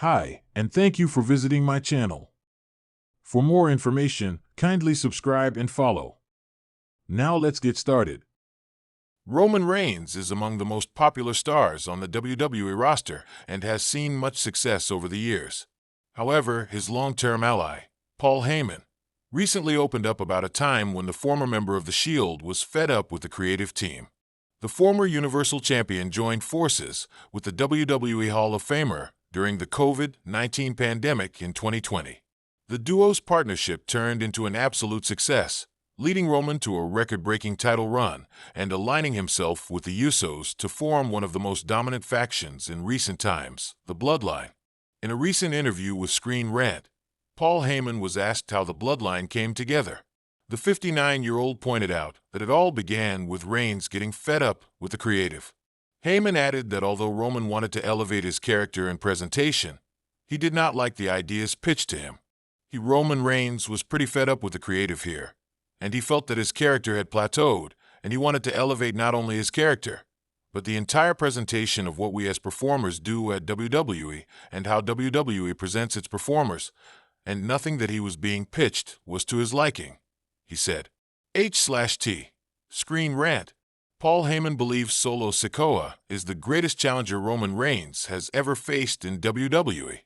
Hi, and thank you for visiting my channel. For more information, kindly subscribe and follow. Now let's get started. Roman Reigns is among the most popular stars on the WWE roster and has seen much success over the years. However, his long-term ally, Paul Heyman, recently opened up about a time when the former member of The Shield was fed up with the creative team. The former Universal Champion joined forces with the WWE Hall of Famer during the COVID-19 pandemic in 2020. The duo's partnership turned into an absolute success, leading Roman to a record-breaking title run and aligning himself with the Usos to form one of the most dominant factions in recent times, the Bloodline. In a recent interview with Screen Rant, Paul Heyman was asked how the Bloodline came together. The 59-year-old pointed out that it all began with Reigns getting fed up with the creative. Heyman added that although Roman wanted to elevate his character and presentation, he did not like the ideas pitched to him. Roman Reigns was pretty fed up with the creative here, and he felt that his character had plateaued, and he wanted to elevate not only his character, but the entire presentation of what we as performers do at WWE and how WWE presents its performers, and nothing that he was being pitched was to his liking, he said. H/T. Screen Rant. Paul Heyman believes Solo Sikoa is the greatest challenger Roman Reigns has ever faced in WWE.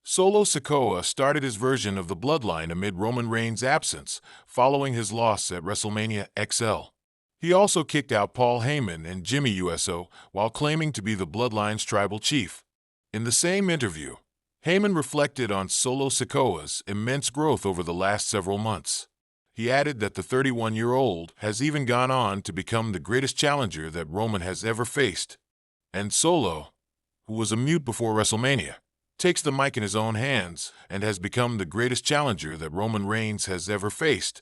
Solo Sikoa started his version of the Bloodline amid Roman Reigns' absence following his loss at WrestleMania XL. He also kicked out Paul Heyman and Jimmy Uso while claiming to be the Bloodline's tribal chief. In the same interview, Heyman reflected on Solo Sikoa's immense growth over the last several months. He added that the 31-year-old has even gone on to become the greatest challenger that Roman has ever faced. And Solo, who was a mute before WrestleMania, takes the mic in his own hands and has become the greatest challenger that Roman Reigns has ever faced,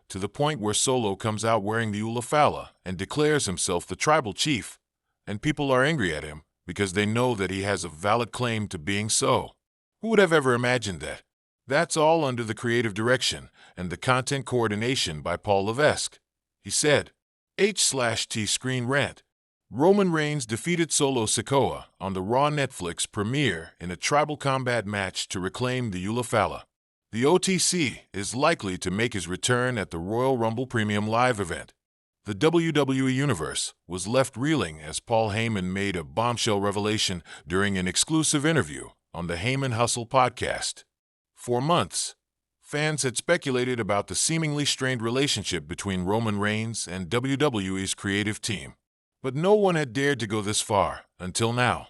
to the point where Solo comes out wearing the Ulafala and declares himself the tribal chief, and people are angry at him because they know that he has a valid claim to being so. Who would have ever imagined that? That's all under the creative direction and the content coordination by Paul Levesque, he said. H/T Screen Rant. Roman Reigns defeated Solo Sikoa on the Raw Netflix premiere in a tribal combat match to reclaim the Ulafala. The OTC is likely to make his return at the Royal Rumble Premium Live event. The WWE Universe was left reeling as Paul Heyman made a bombshell revelation during an exclusive interview on the Heyman Hustle podcast. For months, fans had speculated about the seemingly strained relationship between Roman Reigns and WWE's creative team. But no one had dared to go this far until now.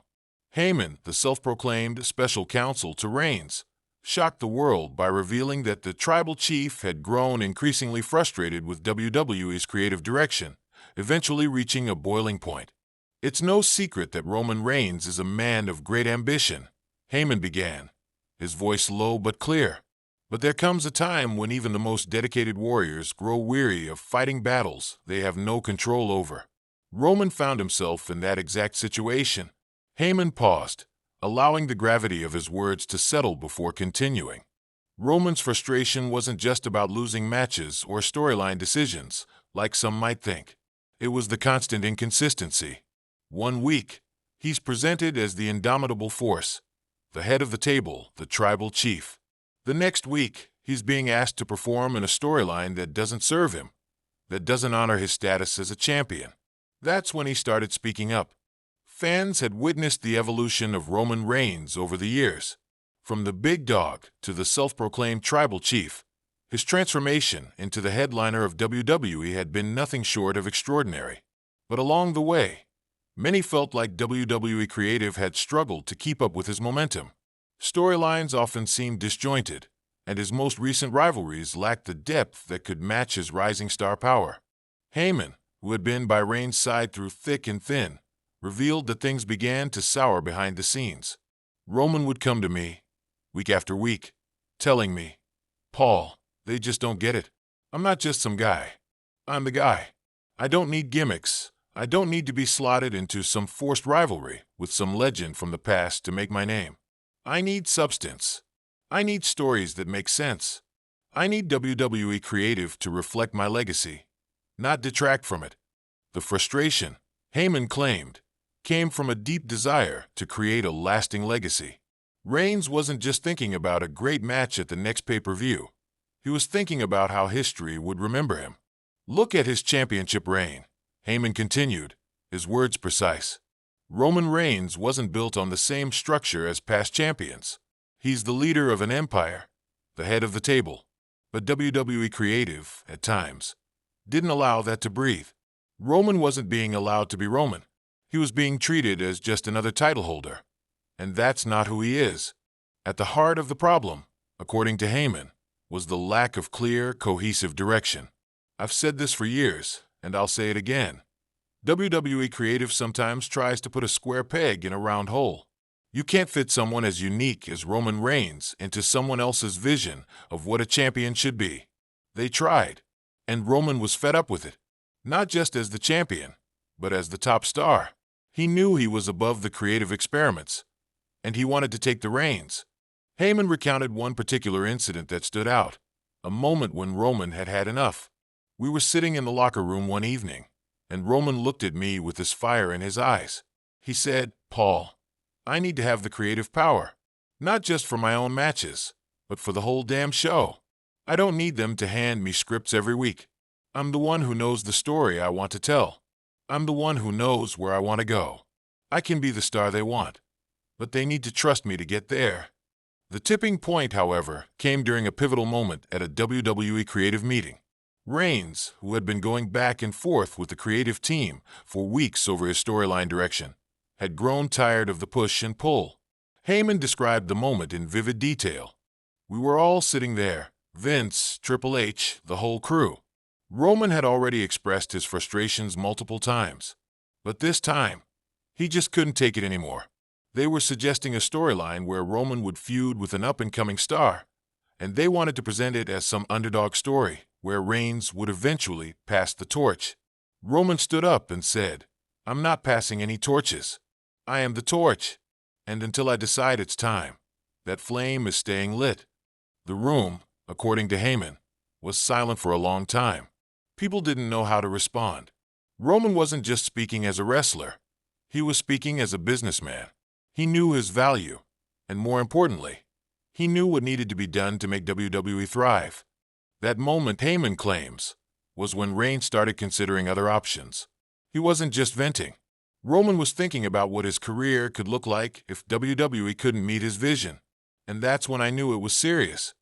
Heyman, the self-proclaimed special counsel to Reigns, shocked the world by revealing that the tribal chief had grown increasingly frustrated with WWE's creative direction, eventually reaching a boiling point. It's no secret that Roman Reigns is a man of great ambition, Heyman began, his voice low but clear. But there comes a time when even the most dedicated warriors grow weary of fighting battles they have no control over. Roman found himself in that exact situation. Heyman paused, allowing the gravity of his words to settle before continuing. Roman's frustration wasn't just about losing matches or storyline decisions, like some might think. It was the constant inconsistency. 1 week, he's presented as the indomitable force, the head of the table, the tribal chief. The next week, he's being asked to perform in a storyline that doesn't serve him, that doesn't honor his status as a champion. That's when he started speaking up. Fans had witnessed the evolution of Roman Reigns over the years. From the big dog to the self-proclaimed tribal chief, his transformation into the headliner of WWE had been nothing short of extraordinary. But along the way, many felt like WWE creative had struggled to keep up with his momentum. Storylines often seemed disjointed, and his most recent rivalries lacked the depth that could match his rising star power. Heyman, who had been by Reigns' side through thick and thin, revealed that things began to sour behind the scenes. Roman would come to me, week after week, telling me, "Paul, they just don't get it. I'm not just some guy. I'm the guy. I don't need gimmicks. I don't need to be slotted into some forced rivalry with some legend from the past to make my name. I need substance. I need stories that make sense. I need WWE creative to reflect my legacy, not detract from it." The frustration, Heyman claimed, came from a deep desire to create a lasting legacy. Reigns wasn't just thinking about a great match at the next pay-per-view. He was thinking about how history would remember him. Look at his championship reign, Heyman continued, his words precise. Roman Reigns wasn't built on the same structure as past champions. He's the leader of an empire, the head of the table. But WWE Creative, at times, didn't allow that to breathe. Roman wasn't being allowed to be Roman. He was being treated as just another title holder. And that's not who he is. At the heart of the problem, according to Heyman, was the lack of clear, cohesive direction. I've said this for years, and I'll say it again. WWE Creative sometimes tries to put a square peg in a round hole. You can't fit someone as unique as Roman Reigns into someone else's vision of what a champion should be. They tried, and Roman was fed up with it. Not just as the champion, but as the top star. He knew he was above the creative experiments, and he wanted to take the reins. Heyman recounted one particular incident that stood out, a moment when Roman had had enough. We were sitting in the locker room one evening, and Roman looked at me with this fire in his eyes. He said, "Paul, I need to have the creative power, not just for my own matches, but for the whole damn show. I don't need them to hand me scripts every week. I'm the one who knows the story I want to tell. I'm the one who knows where I want to go. I can be the star they want, but they need to trust me to get there." The tipping point, however, came during a pivotal moment at a WWE creative meeting. Reigns, who had been going back and forth with the creative team for weeks over his storyline direction, had grown tired of the push and pull. Heyman described the moment in vivid detail. "We were all sitting there, Vince, Triple H, the whole crew. Roman had already expressed his frustrations multiple times. But this time, he just couldn't take it anymore. They were suggesting a storyline where Roman would feud with an up-and-coming star, and they wanted to present it as some underdog story where Reigns would eventually pass the torch. Roman stood up and said, 'I'm not passing any torches. I am the torch, and until I decide it's time, that flame is staying lit.' The room, according to Heyman, was silent for a long time. People didn't know how to respond. Roman wasn't just speaking as a wrestler. He was speaking as a businessman. He knew his value, and more importantly, he knew what needed to be done to make WWE thrive. That moment, Heyman claims, was when Reigns started considering other options. He wasn't just venting. Roman was thinking about what his career could look like if WWE couldn't meet his vision. And that's when I knew it was serious.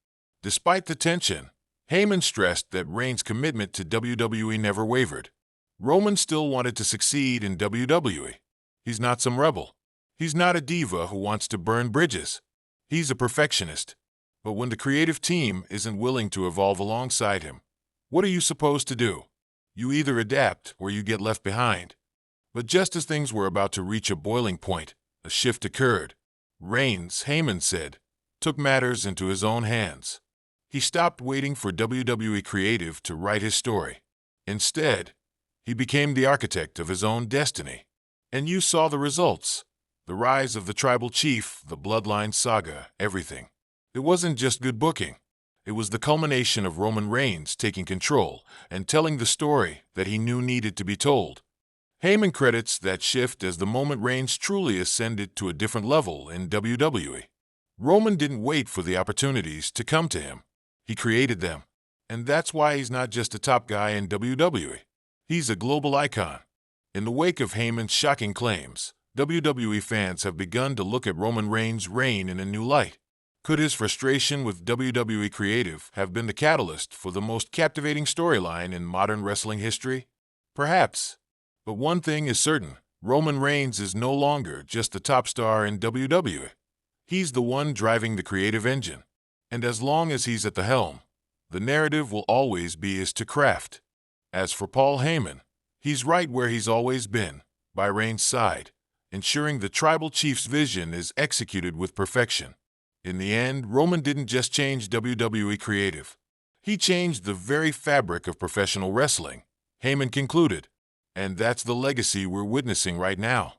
Despite the tension, Heyman stressed that Reigns' commitment to WWE never wavered. Roman still wanted to succeed in WWE. He's not some rebel. He's not a diva who wants to burn bridges. He's a perfectionist. But when the creative team isn't willing to evolve alongside him, what are you supposed to do? You either adapt or you get left behind. But just as things were about to reach a boiling point, a shift occurred. Reigns, Heyman said, took matters into his own hands. He stopped waiting for WWE Creative to write his story. Instead, he became the architect of his own destiny. And you saw the results. The rise of the tribal chief, the bloodline saga, everything. It wasn't just good booking. It was the culmination of Roman Reigns taking control and telling the story that he knew needed to be told. Heyman credits that shift as the moment Reigns truly ascended to a different level in WWE. Roman didn't wait for the opportunities to come to him. He created them. And that's why he's not just a top guy in WWE. He's a global icon. In the wake of Heyman's shocking claims, WWE fans have begun to look at Roman Reigns' reign in a new light. Could his frustration with WWE Creative have been the catalyst for the most captivating storyline in modern wrestling history? Perhaps. But one thing is certain, Roman Reigns is no longer just the top star in WWE. He's the one driving the creative engine. And as long as he's at the helm, the narrative will always be his to craft. As for Paul Heyman, he's right where he's always been, by Reigns' side, ensuring the tribal chief's vision is executed with perfection. In the end, Roman didn't just change WWE Creative. He changed the very fabric of professional wrestling, Heyman concluded. And that's the legacy we're witnessing right now.